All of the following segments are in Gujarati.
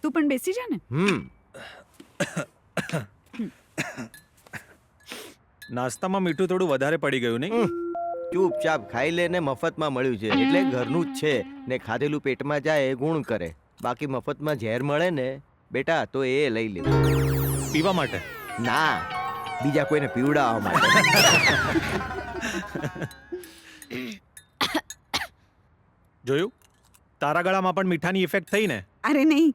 તું પણ બેસી જા ને. નાસ્તામાં મીઠું થોડું વધારે પડી ગયું નહીં? ચૂપચાપ ખાઈ લે ને, મફતમાં મળ્યું છે એટલે ઘરનું જ છે ને. ખાધેલું પેટમાં જાય એ ગુણ કરે. બાકી મફતમાં ઝેર મળે ને બેટા તો એ લઈ લે. પીવા માટે? ના, બીજા કોઈને પીવડાવવા માટે. જોયું, તારા ગળામાં પણ મીઠાની ઇફેક્ટ થઈ ને? અરે નહીં,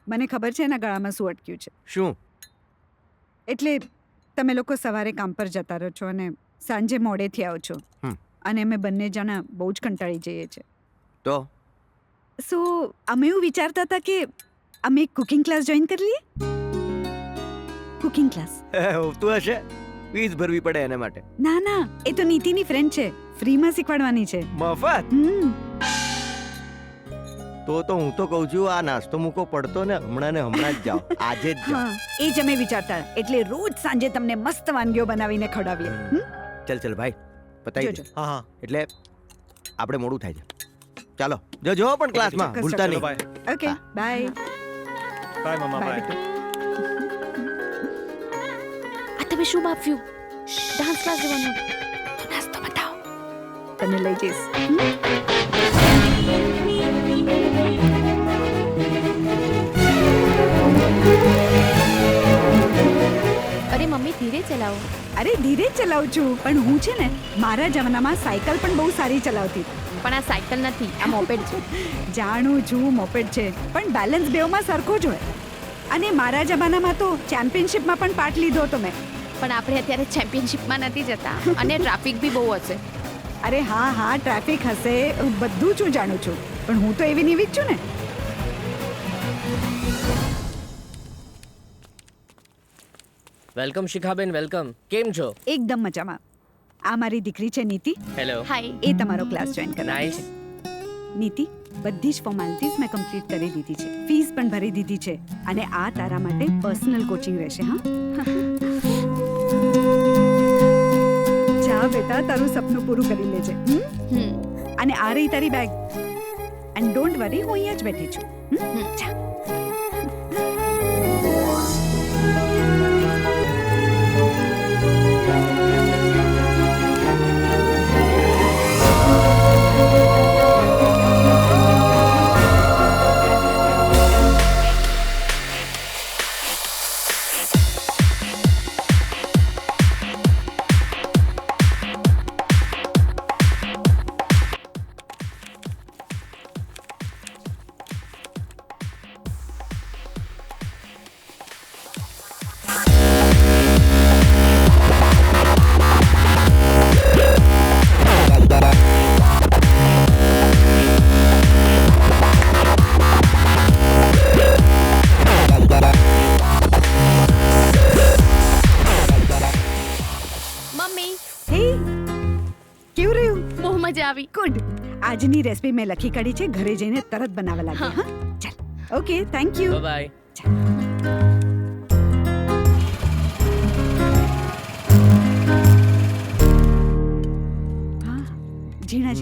મને ખબર છે એના ગળામાં શું અટક્યું છે. શું? એટલે તમે લોકો સવારે કામ પર જતા રહો છો અને સાંજે મોડેથી આવો છો, અને અમે બંને જણા બહુ જ કંટાળી જઈએ છીએ. તો અમે એવું વિચારતા હતા કે અમે કુકિંગ ક્લાસ જોઈન કરી લઈએ. કુકિંગ ક્લાસ હોતું હશે, ફીસ ભરવી પડે એના માટે. ના ના, એ તો નીતિની ફ્રેન્ડ છે, ફ્રીમાં શીખવાડવાની છે. મફત? તો હું તો કહું છું આ નાસ્તો મૂકો પડતો ને હમણાં જ જાઓ, આજે જ જાઓ. એ જ અમે વિચારતા, એટલે રોજ સાંજે તમને મસ્ત વાનગીઓ બનાવીને ખવડાવીએ. ચલ ભાઈ, પતાવી દે. હા. એટલે આપણે મોડું થાય છે. ચાલો જજો પણ ક્લાસમાં ભૂલતા નહીં. બાય. Okay, bye. બાય મમ્મા, બાય. આ તમે શું બાપ્યું? ડાન્સ ક્લાસ જવાનું તો નાસ્તો બતાવો. તને લઈ જઈશ. અરે મમ્મી ધીરે ચલાવો. અરે ધીરે જ ચલાવું છું, પણ હું છે ને મારા જમાનામાં સાયકલ પણ બહુ સારી ચલાવતી. પણ આ સાયકલ નથી, આ મોપેડ છે. જાણું છું મોપેડ છે, પણ બેલેન્સ બેવમાં સરખો જ હોય. અને મારા જમાનામાં તો ચેમ્પિયનશિપમાં પણ પાર્ટ લીધો હતો મેં. પણ આપણે અત્યારે ચેમ્પિયનશિપમાં નથી જતા અને ટ્રાફિક બી બહુ હશે. અરે હા, ટ્રાફિક હશે, બધું જ હું જાણું છું, પણ હું તો એવી જ છું ને. Welcome Shikhaben, welcome. કેમ છો? એકદમ મજામાં. આ મારી દીકરી છે નીતિ. હેલો. હાય. એ તમારો ક્લાસ જોઈન કરે નાઇસ. છે. નીતિ, બધી જ ફોર્માલિટીઝ મેં કમ્પ્લીટ કરી દીધી છે, ફીસ પણ ભરી દીધી છે, અને આ તારા માટે પર્સનલ કોચિંગ રહેશે. હા, જા બેટા, તારું સપનું પૂરું કરી લેજે. અને આ રહી તારી બેગ. એન્ડ ડોન્ટ વરી, હું અહીંયા જ બેઠી છું. જા. મજા આવી. ગુડ. આજની રેસીપી મેં લખી કાઢી છે, ઘરે જઈને તરત બનાવવા લાગે. હા, ચાલ. Okay, thank you. બાય. હા, ઝીણા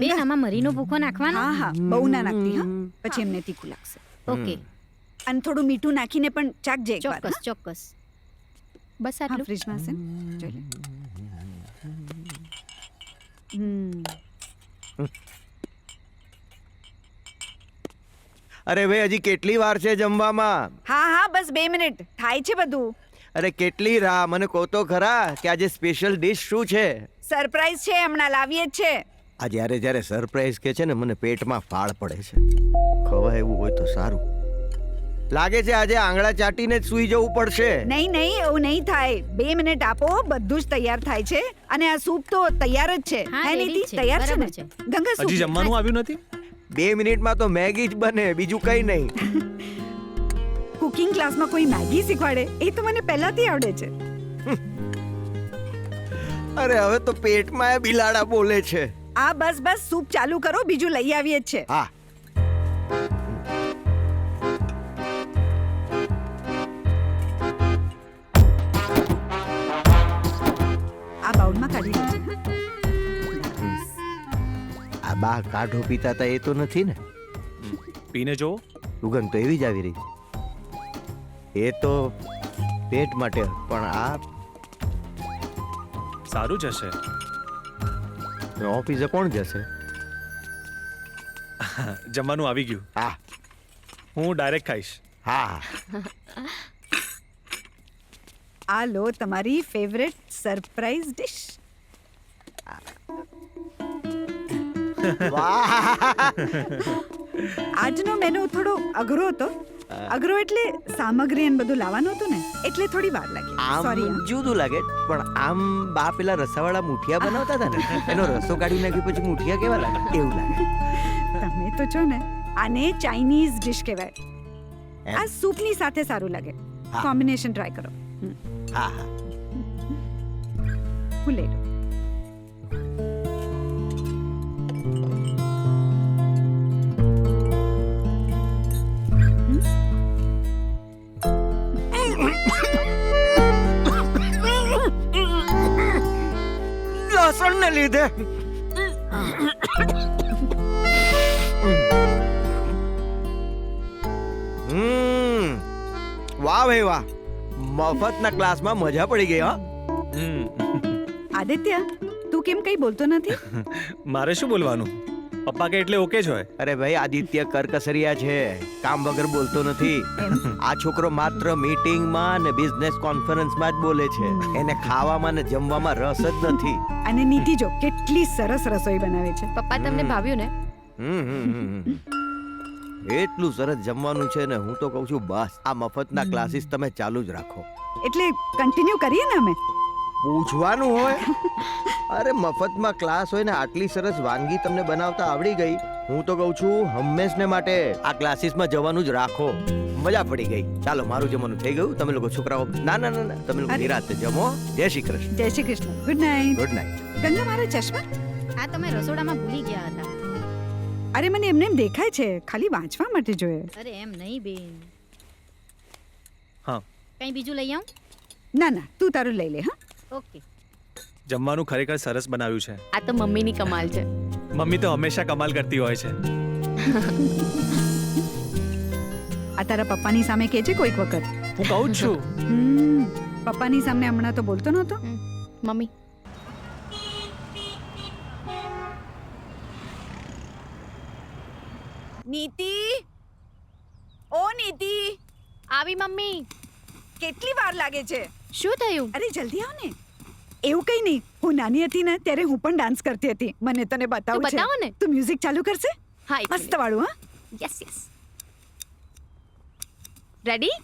બેન, આમાં મરીનો ભૂકો નાખવાનો? હા, બહુ ના નાખતી. હા, પછી એમને તીખું લાગશે. ઓકે. અને થોડું મીઠું નાખીને પણ ચાખજે એકવાર. ચોક્કસ. બસ હા, આટલું. ફ્રીજમાં હશે ને? જોઈ લે. અરે ભાઈ, હજી કેટલી વાર છે જમવામાં? હા, બસ 2 મિનિટ થાય છે બધું. અરે કેટલી રાહ, મને કહો તો ખરા કે આજે સ્પેશિયલ ડિશ શું છે? સરપ્રાઈઝ છે, હમણાં લાવીએ જ છે. આ જ્યારે સરપ્રાઈઝ કે છે ને, મને પેટમાં ફાળ પડે છે. ખવાય એવું હોય તો સારું. લાગે છે આજે આંગળા ચાટીને જ સૂઈ જવું પડશે. નહીં, એવું નહીં થાય. 2 મિનિટ આપો, બધું જ તૈયાર થાય છે. અને આ સૂપ તો તૈયાર જ છે. હા, હે ready નીતિ, છે. તૈયાર છે ને? બરાબર છે. ગંગા, સૂપ હજી જમવાનું આવ્યું નથી? 2 મિનિટમાં તો મેગી જ બને, બીજું કઈ નહીં. કુકિંગ ક્લાસમાં કોઈ મેગી શીખવાડે? એ તો મને પહેલાથી આવડે છે. અરે હવે તો પેટમાં બિલાડા બોલે છે. આ બસ સૂપ ચાલુ કરો, બીજું લઈ આવીએ જ છે. હા. આ બાઉલમાં કાઢી લેજો. આ બા કાઢો પીતા હતા એ તો નથી ને? પીને જો. સુગંધ તો એવી જ આવી રહી. એ તો પેટ માટે, પણ આ સારું જશે. ઓફિસે કોણ જશે? જમવાનું આવી ગયું. હા હું ડાયરેક્ટ ખાઈશ. હા. આ લો તમારી ફેવરેટ સરપ્રાઈઝ ડિશ. વાહ. આજનો મેનુ થોડો અઘરો હતો. અઘરો એટલે સામગ્રી અને બધું લાવવાનું હતું ને, એટલે થોડી વાર લાગી. આમ સોરી. જુદું લાગે, પણ આમ બા પેલા રસાવાળા મુઠિયા બનાવતા હતા ને, એનો રસો કાઢી નાખી પછી મુઠિયા કેવા લાગે એવું લાગે. તમે તો છો ને, આને ચાઇનીઝ ડિશ કહેવાય. એમ? આ સૂપની સાથે સારું લાગે. હા. કોમ્બિનેશન ટ્રાય કરો. હા હા. હું લઈ લઉં. લસણ ને લીધે વાહ ભાઈ વાહ, મફતના ક્લાસમાં મજા પડી ગઈ. હા, હમ. આદિત્ય, તું કેમ કઈ બોલતો નથી? મારે શું બોલવાનું? પપ્પા કે એટલે ઓકે જ હોય. અરે ભાઈ, આદિત્ય કરકસરિયા છે, કામ વગર બોલતો નથી. આ છોકરો માત્ર મીટિંગમાં ને બિઝનેસ કોન્ફરન્સમાં જ બોલે છે. એને ખાવામાં ને જમવામાં રસ જ નથી. અને નીતિ જો કેટલી સરસ રસોઈ બનાવે છે. પપ્પા તમને ભાવ્યું ને? એટલું સરસ જમવાનું છે ને, હું તો કહું છું બસ આ મફતના ક્લાસીસ તમે ચાલુ જ રાખો. એટલે કન્ટિન્યુ કરીએ ને અમે. પૂછવાનું હોય? અરે મફતમાં ક્લાસ હોય ને, આટલી સરસ વાનગી તમને બનાવતા આવડી ગઈ, હું તો કહું છું હંમેશને માટે આ ક્લાસીસમાં જવાનું જ રાખો. મજા પડી ગઈ. ચાલો, મારું જમવાનું થઈ ગયું. તમે લોકો છોકરાઓ ના ના ના ના, તમે લોકો અરે. નિરાંતે જમો. જય શ્રી કૃષ્ણ. જય Shri Krishna. Good night. Good night. Ganga, મારો ચશ્મા. આ તમે રસોડામાં ભૂલી ગયા હતા. અરે મને એમને એમ દેખાય છે, ખાલી વાંચવા માટે જોઈએ. અરે એમ નહીં બેન. હા. કંઈ બીજું લઈ આવું? ના ના, તું તારું લઈ લે. હા, ઓકે. જમવાનું ખરેખર સરસ બનાવ્યું છે. આ તો મમ્મીની કમાલ છે. મમ્મી તો હંમેશા કમાલ કરતી હોય છે. આ તારા પપ્પાની સામે કે છે કોઈક વખત. હું કહું જ છું. પપ્પાની સામે હમણાં તો બોલતો નહોતો. મમ્મી, નીતિ, ઓ નીતિ, આવી મમ્મી. કેટલી વાર લાગે છે? શું થયું? અરે જલ્દી આવ ને. એવું કઈ નહીં, હું નાની હતી ને ત્યારે હું પણ ડાન્સ કરતી હતી. મને તને બતાવું છે. બતાવો ને. તું મ્યુઝિક ચાલુ કરશે? હા, મસ્ત વાળું. હા, યસ યસ. રેડી?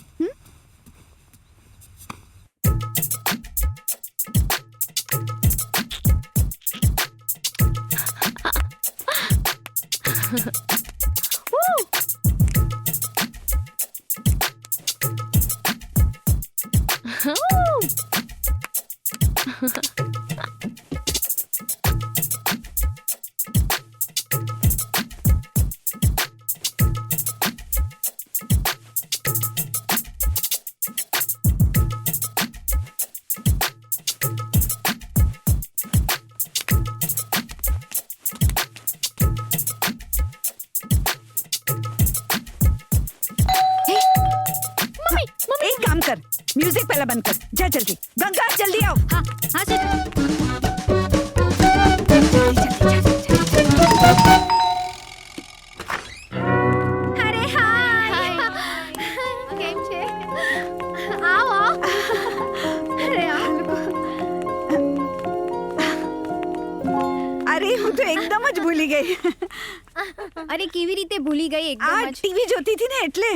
એક કામ કર, મ્યુઝિક પહેલા બંધ કર. જા જલ્દી. ગંગા, જલ્દી આવ. હા હા સર. અરે હાય. કેમ છે? આવો. અરે અરે હું તો એકદમ જ ભૂલી ગઈ. અરે કેવી રીતે ભૂલી ગઈ આ એકદમ જ? टीवी જોતી थी ना એટલે.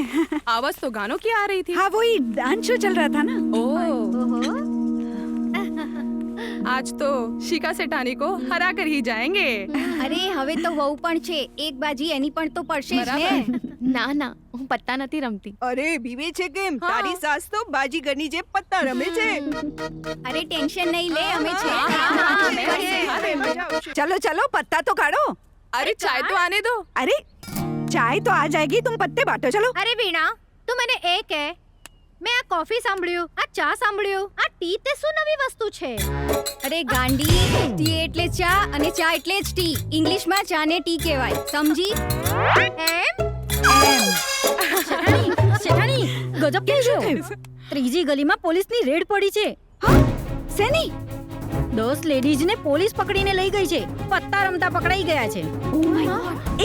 आवाज तो गानों की आ रही थी। हाँ वही डांस शो चल रहा था ना. ओह, ઓહો. आज तो शिका सेठानी को हरा कर ही जाएंगे। અરે હવે તો વહુ પણ છે, એક બાજી એની પણ તો પડશે જ ને. ના ના, હું પત્તા નથી રમતી. અરે બીવે છે કેમ? હા. તારી સાસ તો બાજીગરની જે પત્તા રમે છે. અરે ટેન્શન નહીં લે, અમે છે. અમે છીએ. અરે મજા આવશે. चलो चलो पत्ता तो काढ़ो. अरे चाय तो आने दो। अरे चाय तो आ जाएगी, तुम पत्ते बांटो. चलो. અરે વીણા, તું મને એ કહે મેં આ કોફી સાંભળ્યું, આ ચા સાંભળ્યું, આ ટી તે શું નવી વસ્તુ છે? અરે ગાંડી, ટી એટલે ચા અને ચા એટલે જ ટી. ઇંગ્લિશમાં ચા ને ટી કહેવાય, સમજી? શેઠાણી ગજબ કેમ છો? ત્રીજી ગલીમાં પોલીસની રેડ પડી છે. શેની? 10 લેડીઝને પોલીસ પકડીને લઈ ગઈ છે. પત્તા રમતા પકડાઈ ગયા છે.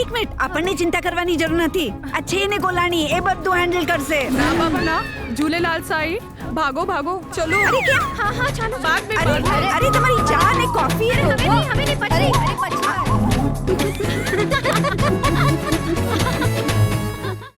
એક મિનિટ, આપણને ચિંતા કરવાની જરૂર નથી. આ છે ને ગોલાણી, એ બધું હેન્ડલ કરશે. ના બાબા ના, झूलेलाल साईं, भागो भागो चलो. અરે કેમ? હા હા ચાલો. बाद में અરે बात. અરે તમારી ચા ને કોફી હવે નહીં પછી.